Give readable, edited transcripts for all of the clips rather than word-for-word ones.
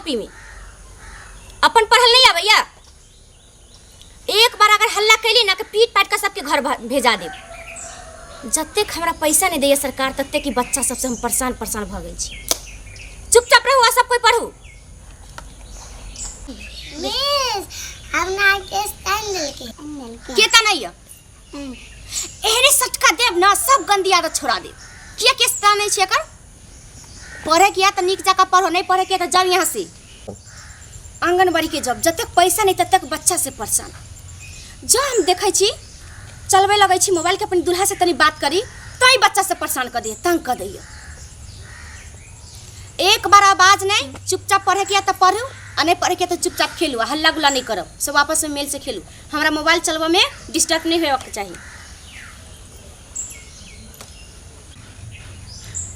Copy में अपन पढ़ल नहीं आबैया। एक बार अगर हल्ला कैली ना कि पीट पाट कर सबके घर भेजा दे। जतेक हमरा पैसा नहीं दैया सरकार तत्ते की बच्चा सबसे हम परेशान भ गई छी। चुपचाप रहू, सब कोई पढ़ू। मिस हमरा के स्टैंड केता नहीं है एहने सटका देब ना सब गंदी आदत छोड़ा दे। किया के स्टैंड नहीं छिए कर पढ़े किया त नीक जका पढ़ो, नहीं पढ़े किया त जाओ यहां से। आंगनबाड़ी के जब तक पैसा नहीं तब तक बच्चा से परेशान। जब हम देखै छी चलबे लगै छी मोबाइल के अपन दूल्हा से तनी बात करी तई बच्चा से परेशान कर दिए, तंग कर दिए। एक बार आवाज नहीं, चुपचाप पढ़े किया तो पढ़ू और नहीं पढ़े किया तो चुपचाप खेलू, हल्ला गुला नहीं करो, सब आपस में मेल से खेलू। हमारा मोबाइल चलवा में डिस्टर्ब नहीं होगा चाहिए।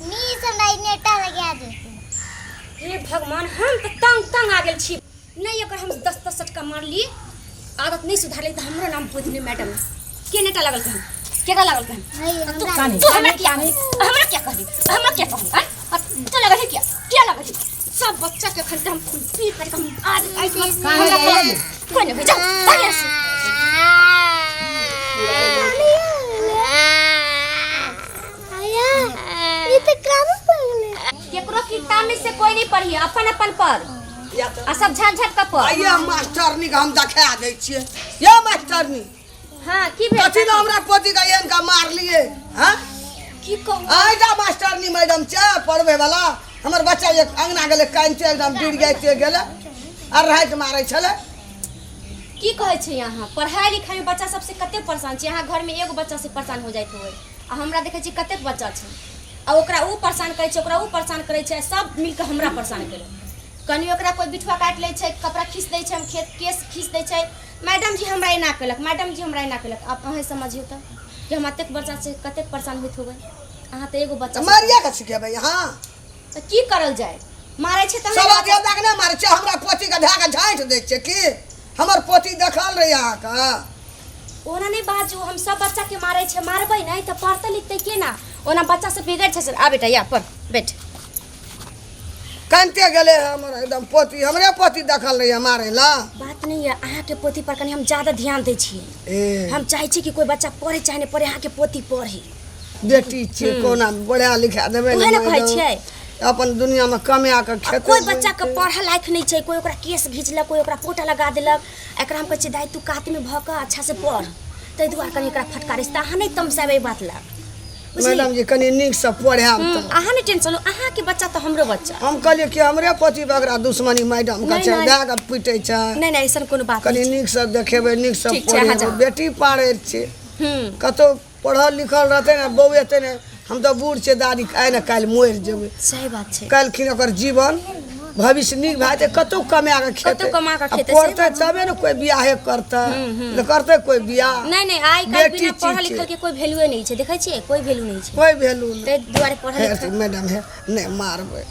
मिस हमरा नेटा लगा दे। हे भगवान हम तो तंग आ गेल छी। नहीं अगर हम 10 सटका मार ली आदत नहीं सुधार ली तो हमरा नाम बुझने मैडम के नेटा लगल कहन केटा लगल कहन तू हमरा क्या कहली हमरा क्या कहूं तो लगल है क्या लगल है सब बच्चा के खलते हम पीट कर हम आज कोई नहीं भेजा भाग से। ये तो काम पढ़ले केकरो किताब में से कोई नहीं पढ़ी, अपन अपन पढ़ आ सब झट का पढ़। आइए मास्टरनी के हम देखा दै छिए। ये मास्टरनी हां की भेल कथि ना हमरा पोती का एन का मार लिए हां की कहूं। आइजा मास्टरनी मैडम छे पढ़वे वाला हमर बच्चा एक अंगना गेले कानते एकदम गिर जाइते गेले और रह के मारै छले। की कहै छै यहाँ पढ़ाई लिखाई में बच्चा सबसे कते परेशान छै। यहाँ घर में एगो बच्चा से परेशान हो जाइत होय आ हमरा देखै छी कते बच्चा छै आ ओकरा ऊ परेशान करै छै, ओकरा ऊ परेशान करै छै, सब मिलके हमरा परेशान करे। कनी ओकरा कोई बिठवा काट लै छै, कपड़ा खींच दै छै, हम खेत केस खींच दै छै, मैडम जी हमरा एना केलक, मैडम जी हमरा एना केलक। आप अहे समझियो त कि हम अतेक बच्चा से कते परेशान होइत होबै। अहाँ त एगो बच्चा मारिया के सिखेबै यहाँ त की करल जाय। मारै छै त सब आदमी देख ने मारै छै, हमरा पोती के धा के झांट दै छै कि हमर पोती देखल रही अहाँ का ओना नहीं बाजू। हम सब बच्चा के मारै छै, मारबै नहीं त पढ़ते लिखते के ना ओना बच्चा से बिगड़ छै। आ बेटा या पर बैठ कानते गेले हमर एकदम पोती हमरे पोती देखल रही मारे ला। बात नहीं है अहाँ के पोती पर कनी हम ज्यादा ध्यान दै छियै। हम चाहे छी कि कोई बच्चा पढ़े चाहे नहीं पढ़े अहाँ के पोती पढ़े। बेटी छियै कोना बढ़िया लिखा देबै ओहे ना कहै छियै अपन दुनिया में कमा के खेते। कोई बच्चा के पढ़ा लायक नहीं छै, कोई ओकरा केस घिचलक, कोई ओकरा पोटा लगा देलक। एकरा हम कहै छी दाई तू कात में भक अच्छा से पढ़ तै दुआरे कनी एकरा फटकारे से अहाँ नहीं तमसाबै बात ला। मैडम जी कनी नीक से पढ़ाम त अहाँ नहीं टेंशन लो, अहाँ के बच्चा तो हमरो बच्चा। हम कहलिए कि हमरे पोती बगरा दुश्मनी मैडम का छै दा के पिटै छै। नहीं नहीं ऐसा कोनो बात कनी नीक से देखेबै नीक से ठीक छै, पढ़ेबै। बेटी पाड़े छै कतो पढ़ल लिखल रहते ना बौएते ने हम तो बूढ़ छे दादी आइ न काल मोर जेबै। सही बात छै काल खिन ओकर जीवन भविष्य नीक भाते कतो कमा के खेते कतो कमा के खेते पढ़ते तबे न कोई बियाह करता न करते कोई बियाह। नहीं नहीं आई काल बिना पढ़ल लिखल के कोई वैल्यू नहीं छै। देखै छियै कोई वैल्यू नहीं छै, कोई वैल्यू नहीं। तै दुआरे पढ़ल लिखल मैडम है नहीं मारबै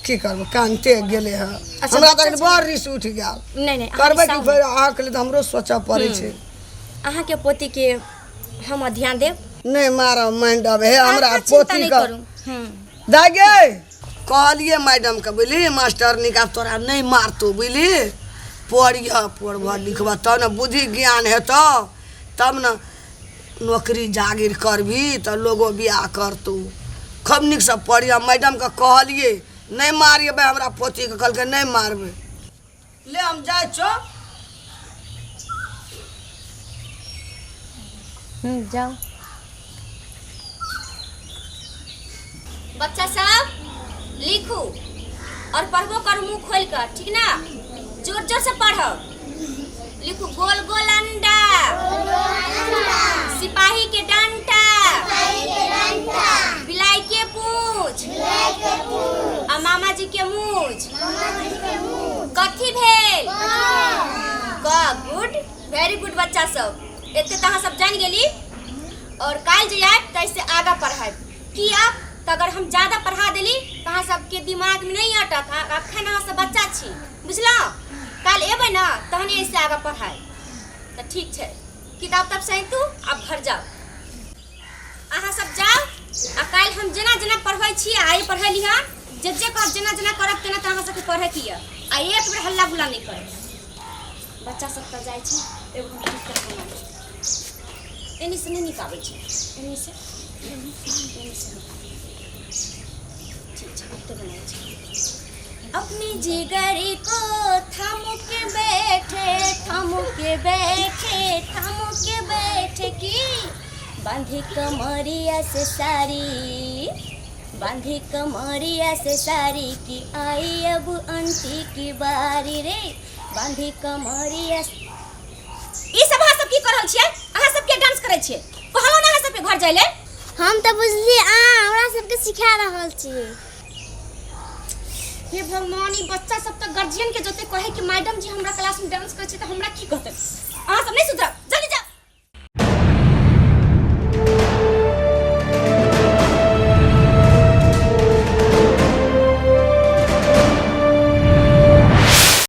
की करबै कानते गेले है हमरा तक बड़ रिस उठ गेल। नहीं नहीं करबै कि फेर अहाँ के लिए त हमरो सोचऽ पड़ै छै। अहाँ के पोती के हम ध्यान देब नहीं मारब मैडम है हमरा पोती का का दागे कहलिए मैडम के बुझली मास्टर निका तोरा नहीं मारतो बुझली पढ़िया पढ़ब लिखब तब न बुद्धि ज्ञान हेतौ तब न नौकरी जागिर करबी त लोगो बियाह करतौ। खूब नीक से पढ़िया मैडम के कहलिए नहीं मारिए हमरा पोती के कहलके नहीं मारबै। ले हम जाय छो जाओ बच्चा सब लिखू और पढ़बो करू मुंह खोल कर, ठीक ना? जोर जोर से पढ़ो। लिखू गोल गोल अंडा सिपाही के डंडा बिलाई के पूंछ आ मामा जी के मूंछ कथी भेल क गुड वेरी गुड बच्चा सब एते तहाँ सब जान गेली। और काल जे आब तैसे आगा पढ़ाई कि आप तो अगर हम ज्यादा पढ़ा देली तहाँ सबके दिमाग में नहीं अटत। अखन अहाँ सब बच्चा छी बुझलौ, काल एबै ना तहने इससे आगा पढ़ाई तो ठीक छै। किताब तब सही तू अब घर जाओ अहाँ सब जाओ आ काल हम जेना जेना पढ़बै छी आई पढ़ै लिहा जे जे कर जेना जेना करब तेना अहाँ सबके पढ़े किया। आ एक बेर हल्ला गुल्ला नहीं करे बच्चा सब त जाय छै एगो हम ठीक कर बना एनी से नहीं निकाबै छै एनी से ठीक छै अब तो बनाय छै अपनी जिगरी को थाम के बैठे की बांधी कमरिया से सारी की आई अब आंटी की बारी रे बांधी कमरिया ई सब अहाँ सब की कर रहल छियै अहाँ सब के डांस करै छियै कहलो ना अहाँ सब के घर जाय ले हम तो बुझली हमरा सबके सिखा रहल छी हे भगवान ई बच्चा सब त गार्जियन के जोते कहे कि मैडम जी हमरा क्लास में डांस करे छै त हमरा की कहते अहाँ सब नहीं सुधर